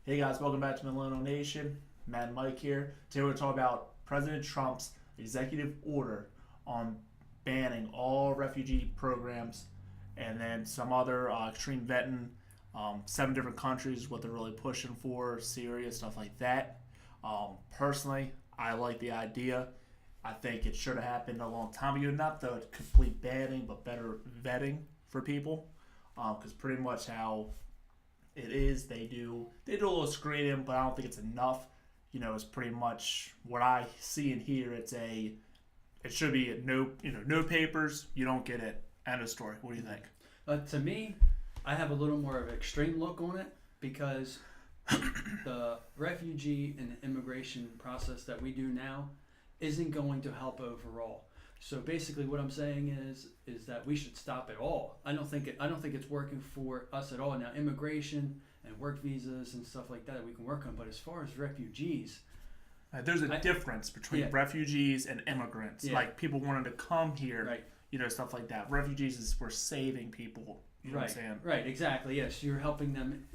Hey guys, welcome back to Millennial Nation. Matt and Mike here. Today we're going to talk about President Trump's executive order on banning all refugee programs and then some other extreme vetting. 7 different countries, what they're really pushing for, Syria, stuff like that. Personally, I like the idea. I think it should have happened a long time ago. Not the complete banning, but better vetting for people. Because pretty much how it is, they do a little screening, but I don't think it's enough. It's pretty much what I see and hear. It should be no papers, you don't get it. End of story. What do you think? To me, I have a little more of an extreme look on it because the refugee and immigration process that we do now isn't going to help overall. So basically, what I'm saying is that we should stop it all. I don't think it's working for us at all. Now, immigration and work visas and stuff like that we can work on, but as far as refugees, there's a difference between refugees and immigrants. Yeah. Like people wanting to come here, right. Stuff like that. Refugees is we're saving people. You know right. what I'm saying? Right, exactly. Yes, you're helping them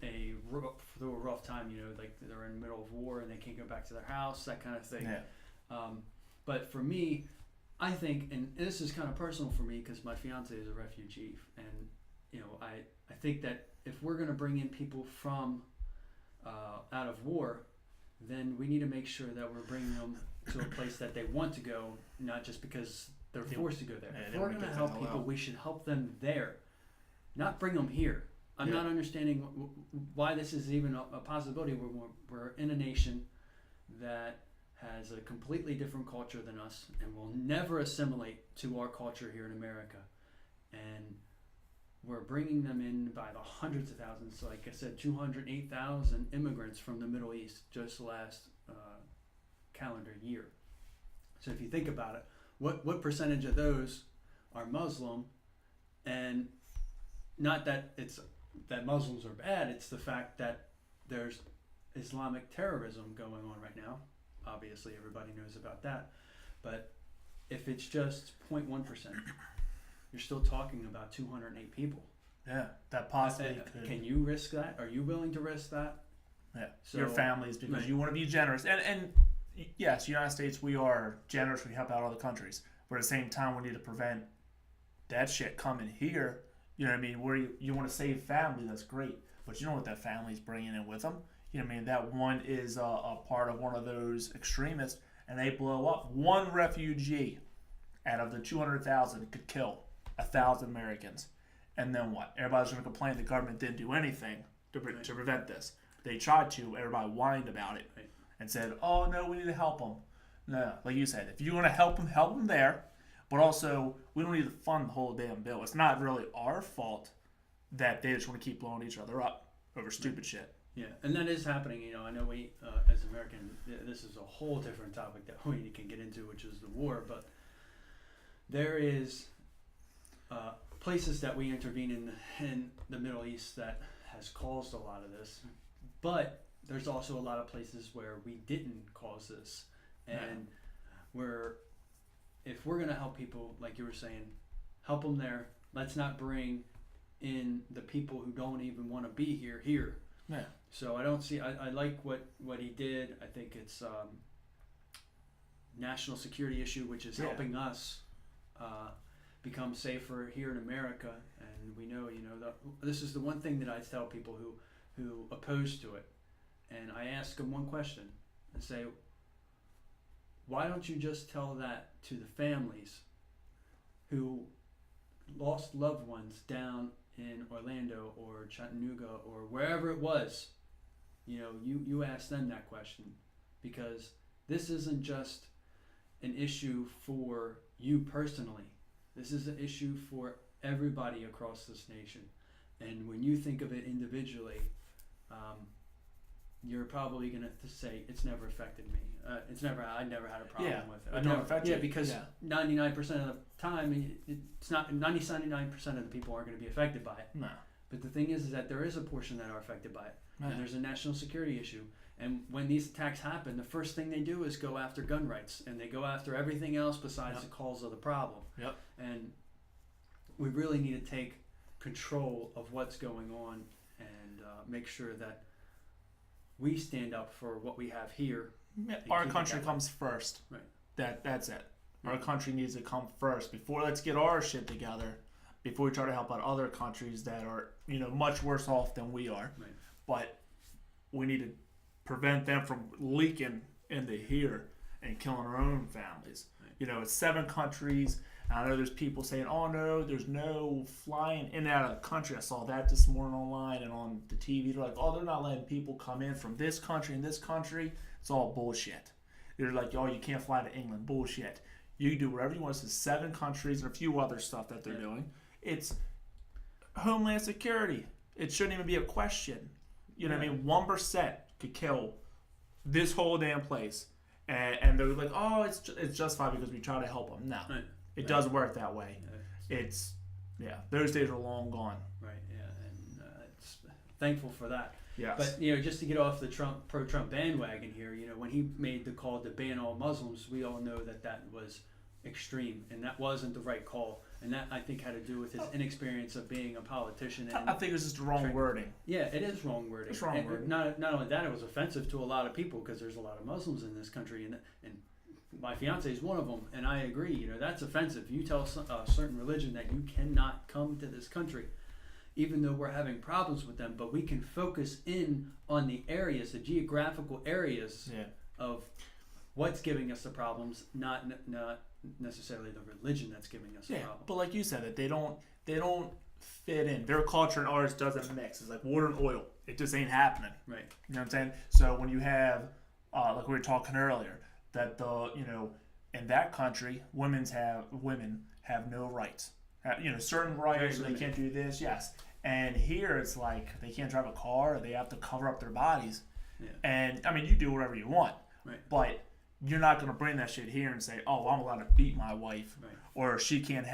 through a rough time. Like they're in the middle of war and they can't go back to their house, that kind of thing. Yeah. But for me, I think, and this is kind of personal for me because my fiance is a refugee, and I think that if we're going to bring in people from out of war, then we need to make sure that we're bringing them to a place that they want to go, not just because they're forced to go there. Yeah, if we're going to help people, we should help them there, not bring them here. I'm not understanding why this is even a possibility. We're in a nation that has a completely different culture than us and will never assimilate to our culture here in America. And we're bringing them in by the hundreds of thousands. So like I said, 208,000 immigrants from the Middle East just last calendar year. So if you think about it, what percentage of those are Muslim? And not that it's that Muslims are bad, it's the fact that there's Islamic terrorism going on right now. Obviously, everybody knows about that. But if it's just 0.1%, you're still talking about 208 people. Yeah, that possibly could. Can you risk that? Are you willing to risk that? Yeah, so, your families, because you want to be generous. And yes, United States, we are generous. We help out other countries. But at the same time, we need to prevent that shit coming here. You know what I mean? Where you want to save family, that's great. But you know what that family's bringing in with them? You know what I mean? That one is a part of one of those extremists, and they blow up. One refugee out of the 200,000 could kill 1,000 Americans. And then what? Everybody's going to complain the government didn't do anything to prevent this. They tried to. Everybody whined about it and said, oh, no, we need to help them. No, like you said, if you're going to help them there. But also, we don't need to fund the whole damn bill. It's not really our fault that they just want to keep blowing each other up over stupid shit. Yeah, and that is happening. I know we, as Americans, this is a whole different topic that we can get into, which is the war. But there is places that we intervene in the Middle East that has caused a lot of this. But there's also a lot of places where we didn't cause this. And if we're going to help people, like you were saying, help them there. Let's not bring in the people who don't even want to be here. Yeah. So I like what he did. I think it's national security issue, which is helping us become safer here in America. And we know, this is the one thing that I tell people who oppose to it. And I ask them one question and say, why don't you just tell that to the families who lost loved ones down in Orlando or Chattanooga or wherever it was? You ask them that question, because this isn't just an issue for you personally. This is an issue for everybody across this nation. And when you think of it individually, you're probably going to say it's never affected me. I never had a problem with it. It don't affect you. Yeah, because 99% of the time, it's not 99% of the people aren't going to be affected by it. No. But the thing is that there is a portion that are affected by it. Yeah. And there's a national security issue. And when these attacks happen, the first thing they do is go after gun rights, and they go after everything else besides the cause of the problem. Yep. And we really need to take control of what's going on and make sure that we stand up for what we have here. Yeah, And our keep it country that way. comes first. Right. That's it. Our Yeah. country needs to come first before let's get our shit together. Before we try to help out other countries that are much worse off than we are. Right. But we need to prevent them from leaking into here and killing our own families. Right. It's 7 countries. And I know there's people saying, "Oh no, there's no flying in and out of the country." I saw that this morning online and on the TV. They're like, "Oh, they're not letting people come in from this country and this country." It's all bullshit. They're like, "Oh, you can't fly to England." Bullshit. You can do whatever you want. It's 7 countries and a few other stuff that they're doing. It's Homeland Security. It shouldn't even be a question. You know what I mean? 1% could kill this whole damn place. And they're like, "Oh, it's justified because we try to help them." No. Right. It doesn't work that way. It's those days are long gone. Right. Yeah, and it's thankful for that. Yes. But just to get off the pro-Trump bandwagon here, when he made the call to ban all Muslims, we all know that was extreme, and that wasn't the right call, and that I think had to do with his inexperience of being a politician. And I think it's just the wrong wording. Yeah, it is wrong wording. It's wrong wording. Not only that, it was offensive to a lot of people because there's a lot of Muslims in this country, and my fiance is one of them, and I agree. That's offensive. You tell a certain religion that you cannot come to this country, even though we're having problems with them, but we can focus in on the areas, the geographical areas of what's giving us the problems, not necessarily the religion that's giving us the problem. But like you said, that they don't fit in. Their culture and ours doesn't mix. It's like water and oil. It just ain't happening. Right. You know what I'm saying? So when you have, like we were talking earlier, that in that country, women have no rights. Certain rights. They can't do this. Yes. And here it's like they can't drive a car. Or they have to cover up their bodies. Yeah. And I mean, you do whatever you want. Right. But you're not going to bring that shit here and say, "Oh, I'm allowed to beat my wife," Right. or she can't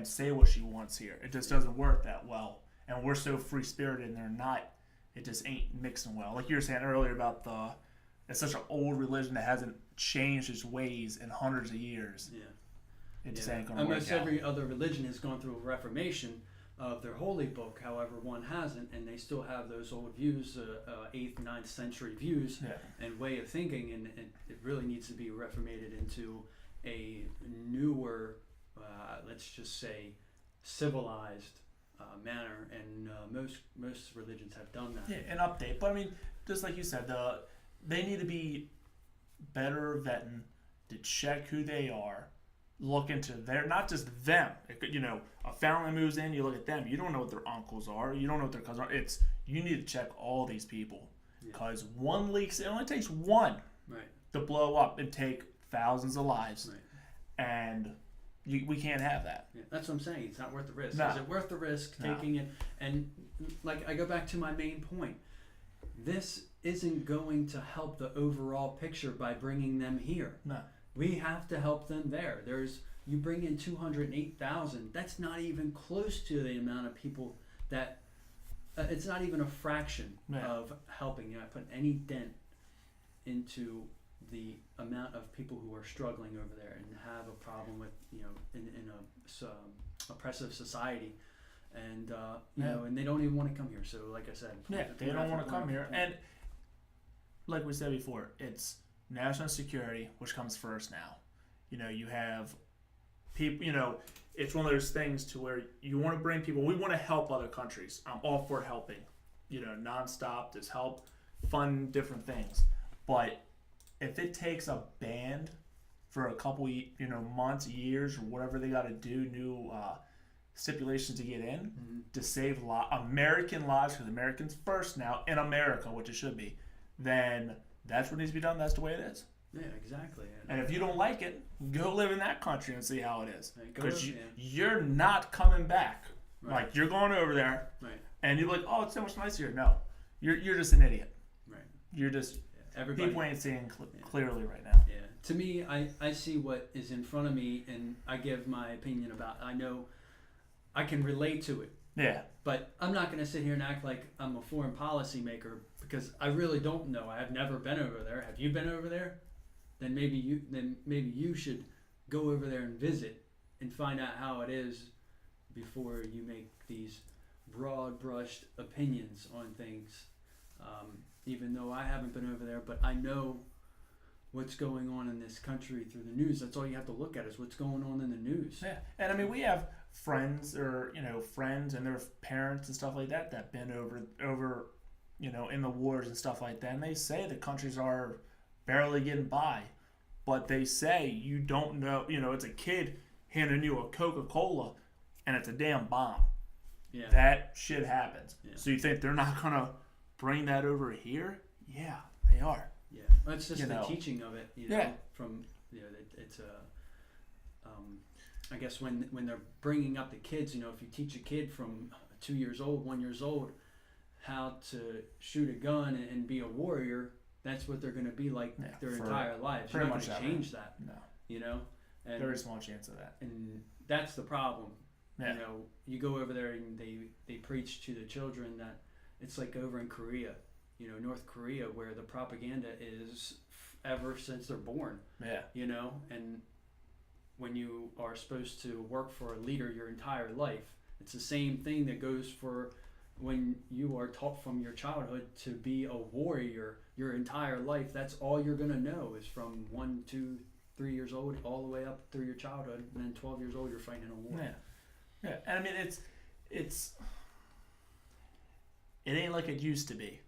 say what she wants here. It just doesn't work that well. And we're so free spirited, and they're not. It just ain't mixing well. Like you were saying earlier about it's such an old religion that hasn't changed its ways in hundreds of years. Yeah. It just ain't going to work Almost out. every other religion has gone through a reformation of their holy book. However, one hasn't, and they still have those old views, 8th, 9th century views and way of thinking, and it really needs to be reformated into a newer, let's just say, civilized manner, and most religions have done that. Yeah, an update. But I mean, just like you said, they need to be better vetting to check who they are, look into not just them. A family moves in, you look at them. You don't know what their uncles are. You don't know what their cousins are. You need to check all these people, because one leaks. It only takes one to blow up and take thousands of lives, and we can't have that. Yeah, that's what I'm saying. It's not worth the risk. No. Is it worth the risk taking it? And like I go back to my main point. This isn't going to help the overall picture by bringing them here. No. We have to help them there. You bring in 208,000. That's not even close to the amount of people that. It's not even a fraction of helping. You're not putting any dent into the amount of people who are struggling over there and have a problem with in a oppressive society, and and they don't even want to come here. So like I said, they don't want to come here, and like we said before, it's national security which comes first now. You have people. It's one of those things to where you want to bring people. We want to help other countries. I'm all for helping. Nonstop, just help, fund different things, but if it takes a band for a couple, months, years, or whatever they got to do, new stipulations to get in to save American lives, because Americans first now in America, which it should be, then that's what needs to be done. That's the way it is. Yeah, exactly. And if you don't like it, go live in that country and see how it is. Because Right, you're not coming back. Right. Like, you're going over there, and you're like, "Oh, it's so much nicer here." No, you're just an idiot. Right. You're just everybody. People ain't seeing clearly right now. Yeah. To me, I see what is in front of me, and I give my opinion about. I know I can relate to it. Yeah. But I'm not going to sit here and act like I'm a foreign policy maker, because I really don't know. I have never been over there. Have you been over there? Then maybe you should go over there and visit and find out how it is before you make these broad brushed opinions on things. even though I haven't been over there, but I know what's going on in this country through the news. That's all you have to look at is what's going on in the news. Yeah, and I mean, we have friends or friends and their parents and stuff like that that been over in the wars and stuff like that, and they say the countries are barely getting by, but they say you don't know. It's a kid handing you a Coca-Cola, and it's a damn bomb. Yeah, that shit happens. Yeah. So you think they're not gonna bring that over here? Yeah, they are. Yeah, well, it's just the teaching of it. From it's I guess when they're bringing up the kids, if you teach a kid from 2 years old, 1 year old, how to shoot a gun and be a warrior, that's what they're going to be like their entire lives. You're not going to change that. No. And very small chance of that. And that's the problem. Yeah. You go over there and they preach to the children that it's like over in Korea, North Korea, where the propaganda is ever since they're born. Yeah. And when you are supposed to work for a leader your entire life, it's the same thing that goes for when you are taught from your childhood to be a warrior your entire life. That's all you're going to know is from 1, 2, 3 years old all the way up through your childhood, and then 12 years old you're fighting in a war. Yeah, and I mean it ain't like it used to be.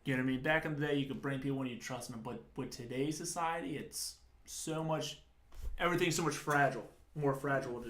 You know what I mean? Back in the day, you could bring people when you trust them, but with today's society, it's so much. Everything's so much more fragile.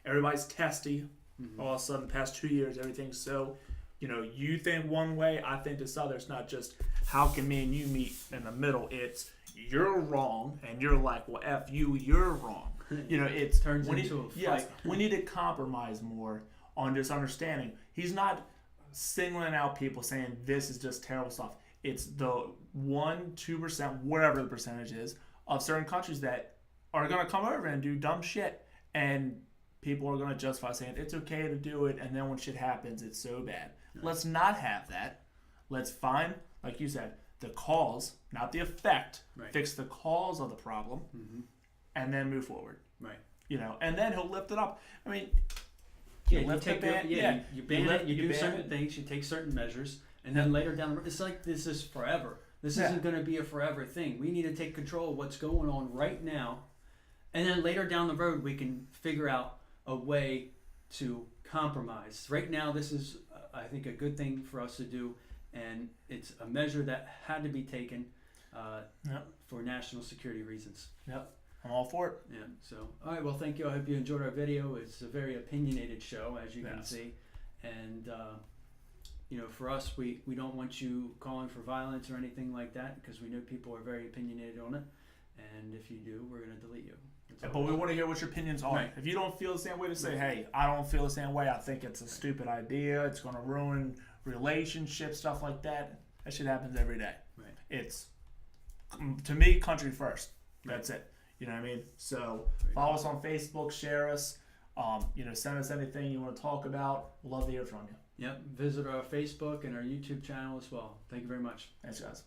Everybody's testy. Mm-hmm. All of a sudden, the past 2 years, everything's so. You think one way, I think this other. It's not just how can me and you meet in the middle. It's you're wrong, and you're like, well, F you, you're wrong. It turns into a fight. Yes, we need to compromise more on just understanding. He's not singling out people saying this is just terrible stuff. It's the 1-2%, whatever the percentage is, of certain countries that are going to come over and do dumb shit, and people are going to justify saying it's okay to do it, and then when shit happens, it's so bad. Right. Let's not have that. Let's find, like you said, the cause, not the effect. Right. Fix the cause of the problem. Mm-hmm. And then move forward. Right. And then he'll lift it up. I mean, you ban it, you do certain things, you take certain measures, and then later down the road, it's like this is forever. This isn't going to be a forever thing. We need to take control of what's going on right now, and then later down the road, we can figure out a way to compromise. Right now, this is, I think, a good thing for us to do, and it's a measure that had to be taken for national security reasons. Yep. I'm all for it. Yeah. So, all right. Well, thank you. I hope you enjoyed our video. It's a very opinionated show, as you can see. And, for us, we don't want you calling for violence or anything like that because we know people are very opinionated on it. And if you do, we're going to delete you. But we want to hear what your opinions are. Right. If you don't feel the same way, to say, hey, I don't feel the same way. I think it's a stupid idea. It's going to ruin relationships, stuff like that. That shit happens every day. Right. It's, to me, country first. That's it. You know what I mean? So follow us on Facebook, share us, send us anything you want to talk about. We'd love to hear from you. Yep. Visit our Facebook and our YouTube channel as well. Thank you very much. Thanks, guys.